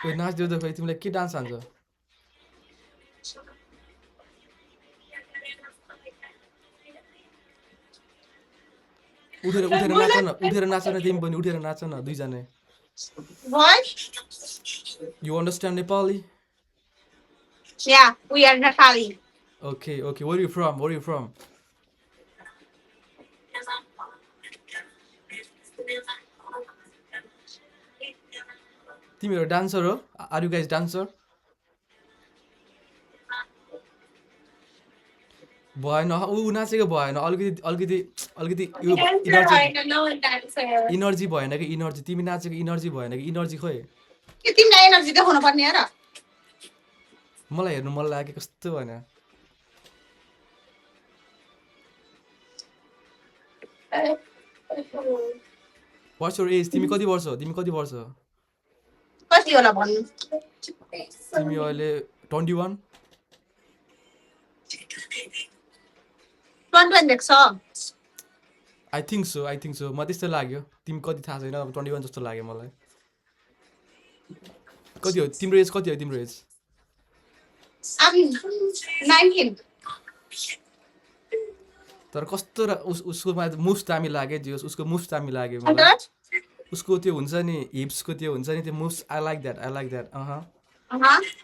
यो नाच्दियो त खै तिमीलाई के डान्स हान्छ उठेर नाच न तिमी पनि उठेर नाच न दुईजना What? You understand Nepali Yeah, we are Nepali. Okay okay where you from तिमीहरू डान्सर हो आर यु गाइज डान्सर भएन ऊ नाचेको भएन अलिकति यो इनर्जी भएन कि इनर्जी तिमी नाचेको इनर्जी भएन कि इनर्जी खोइ के तिमीलाई एनर्जी देखाउनु पर्ने हो र मलाई हेर्नु मन लाग्यो कस्तो भएन वाट्स योर एज तिमी कति वर्ष कति होला भन्नु तिमी अहिले 21 21 देख्छ आई थिङ्क सो म त्यस्तो लाग्यो तिमी कति थाहा छैन 21 जस्तो लाग्यो मलाई कति हो तिम्रो एज I'm 19 तर कस्तो उसको मुभ दामी लाग्यो जे उसको मुभ दामी लाग्यो मलाई उसको त्यो हुन्छ नि हिप्सको त्यो हुन्छ नि त्यो मुभ्स आई लाइक द्याट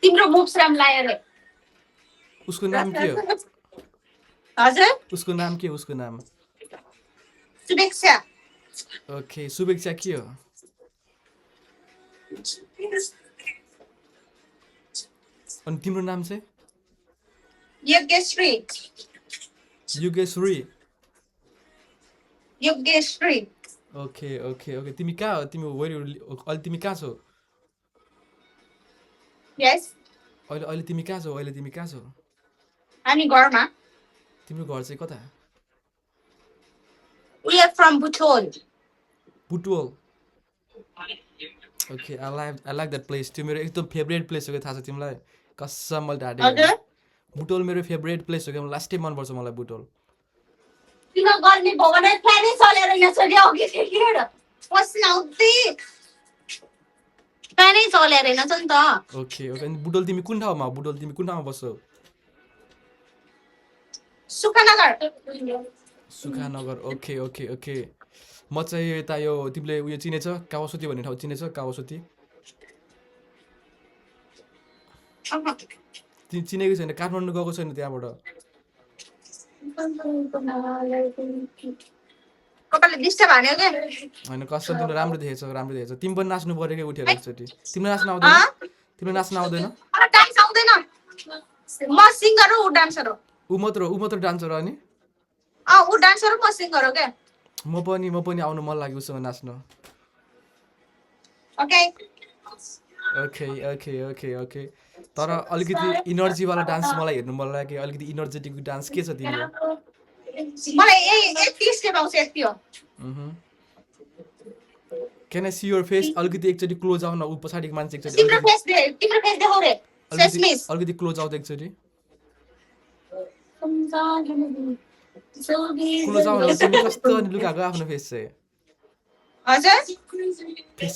तिम्रो मुभ्स राम लाग्यो रे उसको नाम के हो हजुर उसको नाम शुभेच्छा ओके शुभेच्छा के हो अनि तिम्रो नाम चाहिँ युगेश्री ओके तिमी कहाँ हो तिमी अहिले तिमी कहाँ छौ अहिले तिमी कहाँ छौ हामी घरमा तिम्रो घर चाहिँ कता We are from Butol. Okay I like that place त्यो मेरो एकदम फेभरेट प्लेस हो कि थाहा छ तिमीलाई कसम मैले ढाँटेको बुटोल मेरो फेभरेट प्लेस हो कि लास्ट टाइम मनपर्छ मलाई बुटोल ओके अनि बुटोल तिमी कुन ठाउँमा बस्छौ सुखानगर ओके म चाहिँ यता यो तिमीले उयो चिनेछ कावासोती भन्ने ठाउँ चिनेछ कावासोती चिनेको छैन काठमाडौँ गएको छैन त्यहाँबाट होइन कसम तिमीले राम्रो देखेछ तिमी पनि नाच्नु पऱ्यो कि उठेर एकचोटि तिमीलाई नाच्न आउँदैन ऊ मात्र डान्सर हो अनि म पनि आउनु मन लाग्यो उसँग नाच्न ओके तर अलिकति इनर्जीवाला डान्स मलाई हेर्नु मन लाग्यो अलिकति इनर्जेटिक डान्स के छ तिम्रो can I see your face अलिकति एकचोटि क्लोज आउन ऊ पछाडिको मान्छे एकचोटि अलिकति क्लोज आउँदा एकचोटि क्लोज आउन तिमी कस्तो अनि लुकाएको आफ्नो फेस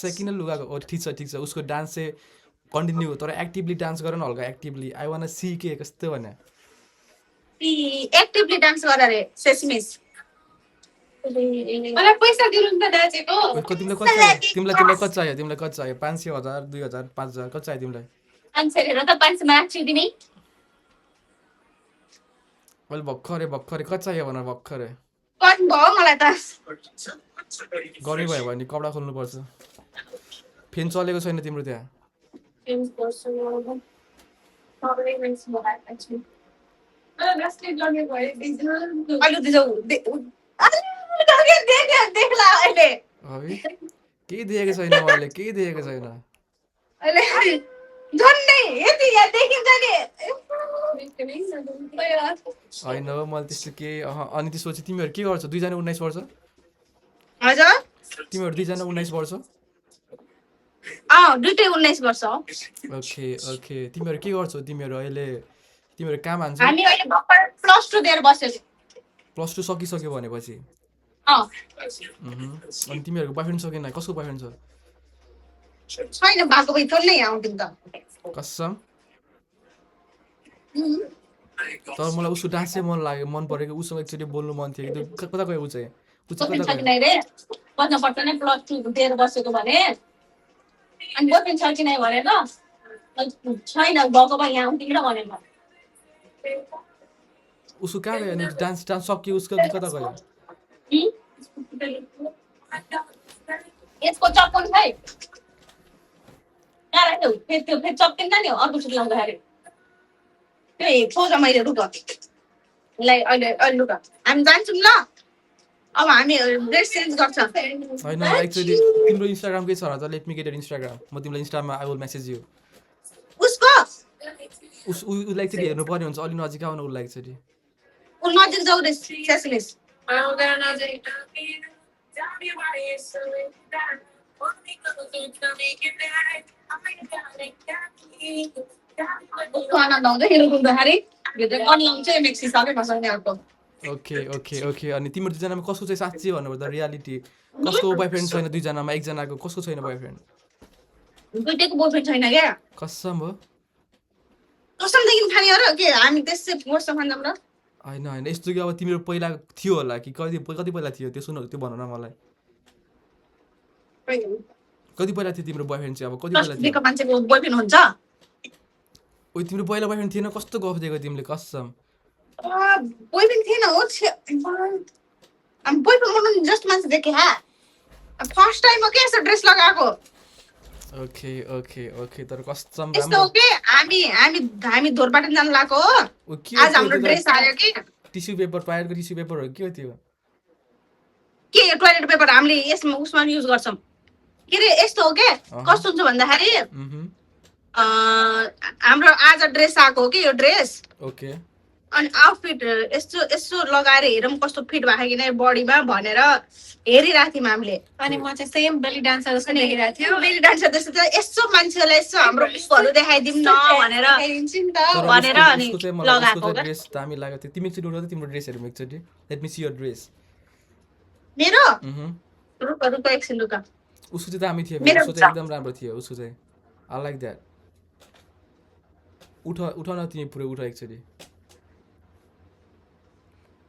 चाहिँ किन लुगाको ठिक छ उसको डान्स चाहिँ कन्टिन्यू तर एक्टिभली डान्स गर न हल्का एक्टिभली आई वान सी के कस्तो भने एक्टिभली डान्स गर रे सेसमिस मलाई पैसा दिनु त नाचेको तिमीलाई कति चाहियो 500 1000 2000 5000 कति चाहियो तिमीलाई आन्सर त 500 मार्क्स दिने मैले भर्खरै कति चाहियो भनेर भर्खरै कति भयो मलाई त गर्नु भयो भने कपडा खोल्नु पर्छ फेन चलेको छैन तिम्रो त्यहाँ केही देखेको छैन मैले होइन मैले त्यस्तो के अनि त्यसपछि तिमीहरू के गर्छौ दुईजना 19 वर्ष तिमीहरू दुईजना 19 वर्ष दुईटै 19 वर्ष ओके तिमीहरू के गर्छौ तिमीहरू काम हान्छौ हामी अहिले भर्खर +2 दिएर बसेको +2 सकिसक्यो भनेपछि अनि तिमीहरूको बोयफ्रेन्ड छ कि न कसको बोयफ्रेन्ड छ छैन भएको भए थोरै नै आउँथ्यौँ त कसम तर मलाई उसको डान्स चाहिँ मन परेको उसँग एकचोटि बोल्नु मन थियो कि त्यो कता गयो ऊ चाहिँ बोयफ्रेन्ड कता छ कि गयो नै रे बच्न पर्छ नै +2 दिएर बसेको भने अनि बोयफ्रेन्ड छ कि नै भनेर छैन भएको भए यहाँ आउँथ्यौँ र भनेर उसको कहाँ गयो अनि डान्स सक्यो उसको कि कता गयो यसको चप्पल खै कहाँ राख्यौ त्यो फेरि चप्किन्छ नि अर्कोचोटि लाउँदाखेरि त्यो सोझ मैले लुगा अहिले लुगा हामी जान्छौँ ल अब हामी ड्रेस चेन्ज गर्छ होइन एक्चुअली तिम्रो इन्स्टाग्राम के छ र त let me get your Instagram म तिमीलाई इन्स्टामा आई विल मेसेज यु उसको उसलाई एकचोटि हेर्नु पर्ने हुन्छ अलि नजिक आउनु उसलाई एकचोटि ऊ नजिक जाऊ रे सेसलिस उसको आनन्द आउँछ हिरो कुद्दाखेरि भित्र कन्लाउँ चाहिँ मेक्सिसकै बसाउने अर्को ओके ओके ओके अनि तिम्रो दुईजनामा कसको चाहिँ साँच्ची भन्नुपर्दा रियालिटी कसको बोयफ्रेन्ड छैन दुईजनामा एकजनाको कसको छैन बोयफ्रेन्ड दुइटैको बोयफ्रेन्ड छैन क्या कसम हो कसमदेखि खाने हो र के हामी त्यसै वर्ष खान्छौँ र होइन यस्तो कि अब तिम्रो पहिला थियो होला कि कति पहिला थियो त्यो सुन त्यो भन न मलाई कति पहिला थियो तिम्रो बोयफ्रेन्ड चाहिँ अब कति पहिला थियो दिएको मान्छेको बोयफ्रेन्ड हुन्छ ओ तिम्रो पहिला बोयफ्रेन्ड थिएन कस्तो गफ दिएको तिमीले कसम बोयफ्रेन्ड थिएन हो हामी बोयफ्रेन्ड बनाउनु जस्ट मान्छे देखेँ हा फर्स्ट टाइम हो के यस्तो ड्रेस लगाएको ओके ओके ओके तर कसम यस्तो हो कि हामी धोरपाटन जानु लागेको हो ओ के आज हाम्रो ड्रेस आयो कि टिस्यु पेपर टोयलेटको टिस्यु पेपर हो के हो त्यो के टोयलेट पेपर हामीले यसमा उसमा युज गर्छौँ के रे यस्तो हो के कस्तो हुन्छ भन्दाखेरि हाम्रो आज ड्रेस आएको हो कि यो ड्रेस ओके अनि आउटफिट यस्तो यस्तो लगाएर हेरौँ कस्तो फिट भएको कि नै बडीमा भनेर हेरिरहेको थियौँ हामीले अनि म चाहिँ सेम बेली डान्सर जस्तो देखिरहेको थियो बेली डान्सर त्यस्तो त यसो मान्छेलाई यसो हाम्रो उसहरू देखाइदिउँ न भनेर भनेर अनि लगाएको क्या ड्रेस दामी लाग्यो थियो तिमी एकचोटि उठाउँदै तिम्रो ड्रेसहरू एकचोटि late me see your dress मेरो रुक एकछिन रुक उसको चाहिँ दामी थियो मेरो उसको चाहिँ एकदम राम्रो थियो उसको चाहिँ आई लाइक द्याट उठाउ न तिमी पुरै उठा एकचोटि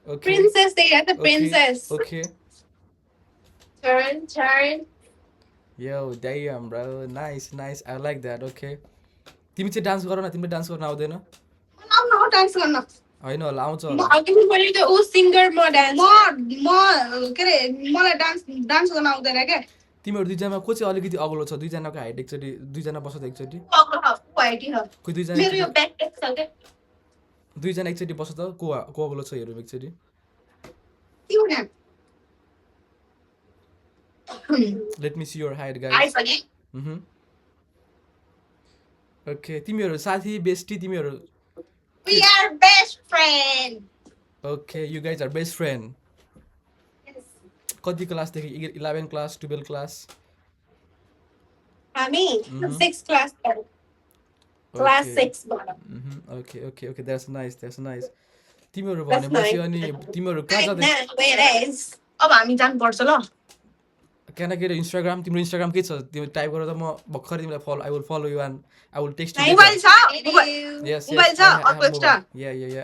Okay. Princess देखिरहेको थियो princess Okay. turn Yo, damn, bro. Nice. I like that. Okay. तिमी चाहिँ डान्स गर न तिमीले डान्स गर्न आउँदैन आउन हो डान्स गर्न होइन होला आउँछ म होला अघि पनि त्यो ऊ सिङ्गर म डान्स म के रे मलाई डान्स गर्न आउँदैन क्या तिमीहरू दुईजनामा को चाहिँ अलिकति अग्लो छ दुईजनाको हाइट एकचोटि दुईजना बस्छ त एकचोटि मेरो कोही दुईजना यो ब्याक टेक छ क्या दुईजना एकचोटि बस्छ त को अग्लो छ हेरौँ एकचोटि त्यो न let me see your height guys आइसके ओके तिमीहरू साथी बेस्टी तिमीहरू we are best friend ओके you guys are best friend कति क्लासदेखि 11 क्लास 12 क्लास हामी 6 क्लास क्लास 6 बाट ओके द्याट्स नाइस तिमीहरू भनेपछि अनि तिमीहरू कहाँ जाँदै अब हामी जानुपर्छ ल क्यान आई गेट इन्स्टाग्राम तिम्रो इन्स्टाग्राम के छ तिमी टाइप गरेर त म भर्खर तिमीलाई follow I will follow you and I will text you mobile छ यस मोबाइल छ अर्को एक्स्ट्रा या